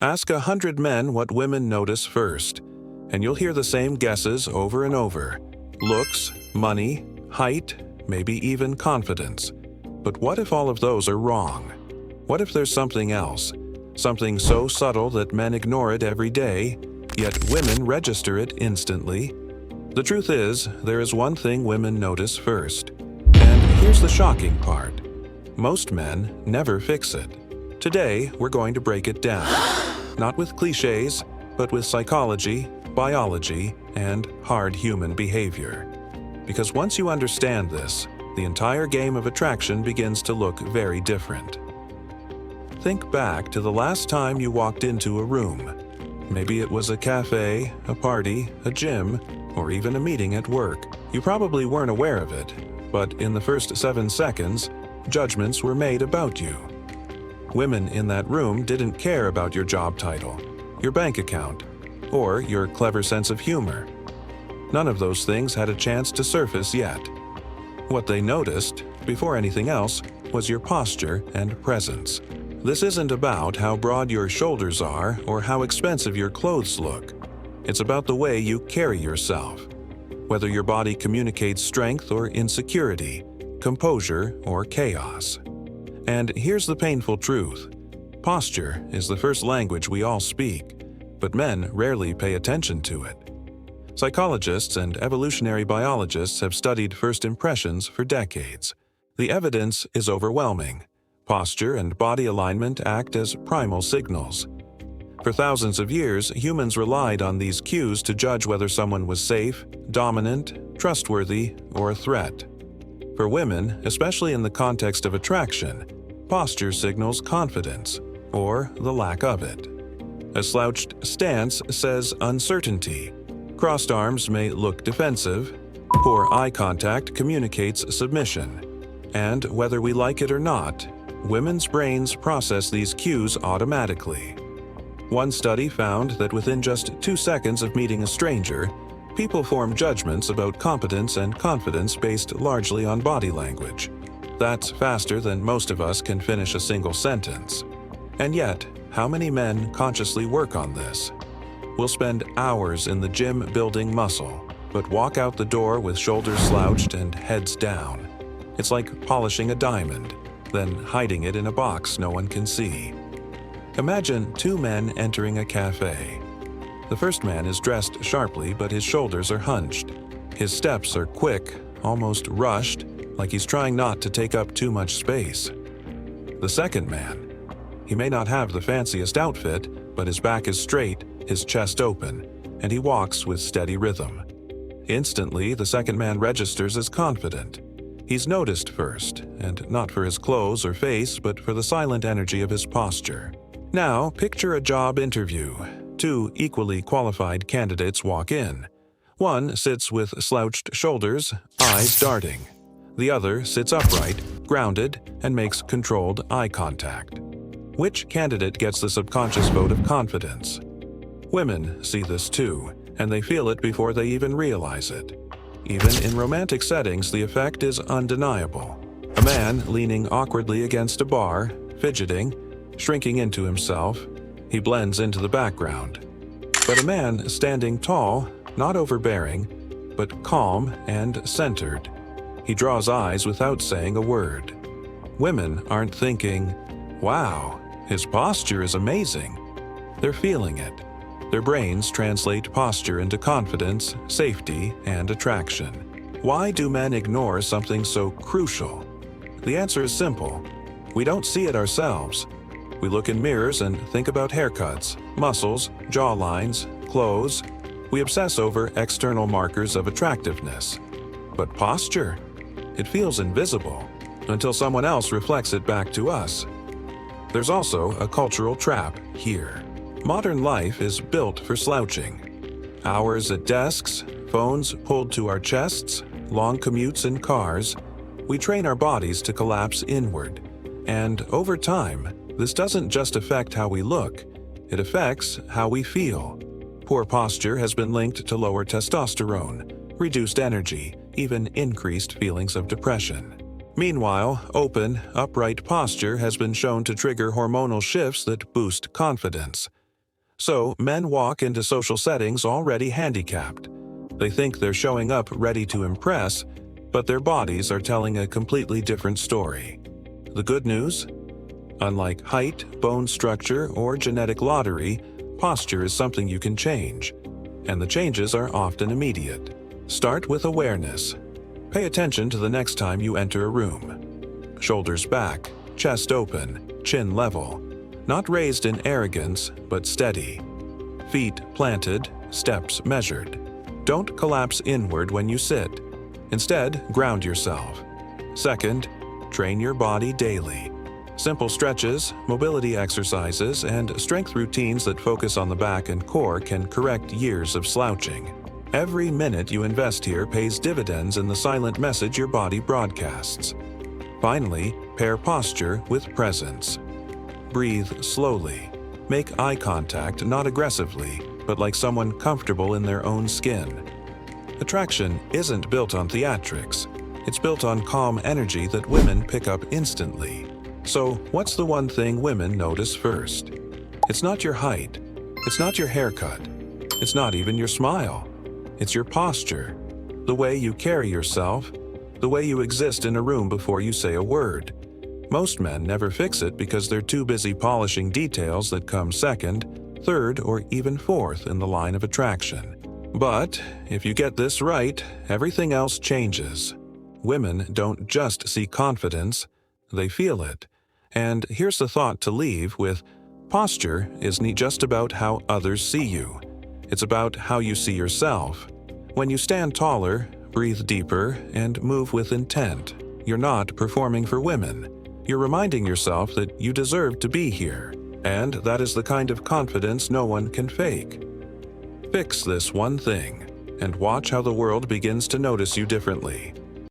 Ask 100 men what women notice first, and you'll hear the same guesses over and over. Looks, money, height, maybe even confidence. But what if all of those are wrong? What if there's something else? Something so subtle that men ignore it every day, yet women register it instantly? The truth is, there is one thing women notice first. And here's the shocking part. Most men never fix it. Today, we're going to break it down. Not with cliches, but with psychology, biology, and hard human behavior. Because once you understand this, the entire game of attraction begins to look very different. Think back to the last time you walked into a room. Maybe it was a cafe, a party, a gym, or even a meeting at work. You probably weren't aware of it, but in the first 7 seconds, judgments were made about you. Women in that room didn't care about your job title, your bank account, or your clever sense of humor. None of those things had a chance to surface yet. What they noticed, before anything else, was your posture and presence. This isn't about how broad your shoulders are or how expensive your clothes look. It's about the way you carry yourself. Whether your body communicates strength or insecurity, composure or chaos. And here's the painful truth. Posture is the first language we all speak, but men rarely pay attention to it. Psychologists and evolutionary biologists have studied first impressions for decades. The evidence is overwhelming. Posture and body alignment act as primal signals. For thousands of years, humans relied on these cues to judge whether someone was safe, dominant, trustworthy, or a threat. For women, especially in the context of attraction, posture signals confidence, or the lack of it. A slouched stance says uncertainty. Crossed arms may look defensive. Poor eye contact communicates submission. And whether we like it or not, women's brains process these cues automatically. One study found that within just 2 seconds of meeting a stranger, people form judgments about competence and confidence based largely on body language. That's faster than most of us can finish a single sentence. And yet, how many men consciously work on this? We'll spend hours in the gym building muscle, but walk out the door with shoulders slouched and heads down. It's like polishing a diamond, then hiding it in a box no one can see. Imagine 2 men entering a cafe. The first man is dressed sharply, but his shoulders are hunched. His steps are quick, almost rushed, like he's trying not to take up too much space. The second man, he may not have the fanciest outfit, but his back is straight, his chest open, and he walks with steady rhythm. Instantly, the second man registers as confident. He's noticed first, and not for his clothes or face, but for the silent energy of his posture. Now, picture a job interview. 2 equally qualified candidates walk in. One sits with slouched shoulders, eyes darting. The other sits upright, grounded, and makes controlled eye contact. Which candidate gets the subconscious vote of confidence? Women see this too, and they feel it before they even realize it. Even in romantic settings, the effect is undeniable. A man leaning awkwardly against a bar, fidgeting, shrinking into himself, he blends into the background. But a man standing tall, not overbearing, but calm and centered, he draws eyes without saying a word. Women aren't thinking, "Wow, his posture is amazing." They're feeling it. Their brains translate posture into confidence, safety, and attraction. Why do men ignore something so crucial? The answer is simple. We don't see it ourselves. We look in mirrors and think about haircuts, muscles, jawlines, clothes. We obsess over external markers of attractiveness. But posture? It feels invisible until someone else reflects it back to us. There's also a cultural trap here. Modern life is built for slouching. Hours at desks, phones pulled to our chests, long commutes in cars. We train our bodies to collapse inward. And over time, this doesn't just affect how we look, it affects how we feel. Poor posture has been linked to lower testosterone, reduced energy, even increased feelings of depression. Meanwhile, open, upright posture has been shown to trigger hormonal shifts that boost confidence. So, men walk into social settings already handicapped. They think they're showing up ready to impress, but their bodies are telling a completely different story. The good news? Unlike height, bone structure, or genetic lottery, posture is something you can change, and the changes are often immediate. Start with awareness. Pay attention to the next time you enter a room. Shoulders back, chest open, chin level. Not raised in arrogance, but steady. Feet planted, steps measured. Don't collapse inward when you sit. Instead, ground yourself. Second, train your body daily. Simple stretches, mobility exercises, and strength routines that focus on the back and core can correct years of slouching. Every minute you invest here pays dividends in the silent message your body broadcasts. Finally, pair posture with presence. Breathe slowly. Make eye contact not aggressively, but like someone comfortable in their own skin. Attraction isn't built on theatrics. It's built on calm energy that women pick up instantly. So, what's the one thing women notice first? It's not your height. It's not your haircut. It's not even your smile. It's your posture. The way you carry yourself. The way you exist in a room before you say a word. Most men never fix it because they're too busy polishing details that come second, third, or even fourth in the line of attraction. But if you get this right, everything else changes. Women don't just see confidence, they feel it. And here's the thought to leave with: posture isn't just about how others see you. It's about how you see yourself. When you stand taller, breathe deeper, and move with intent, you're not performing for women. You're reminding yourself that you deserve to be here, and that is the kind of confidence no one can fake. Fix this one thing, and watch how the world begins to notice you differently.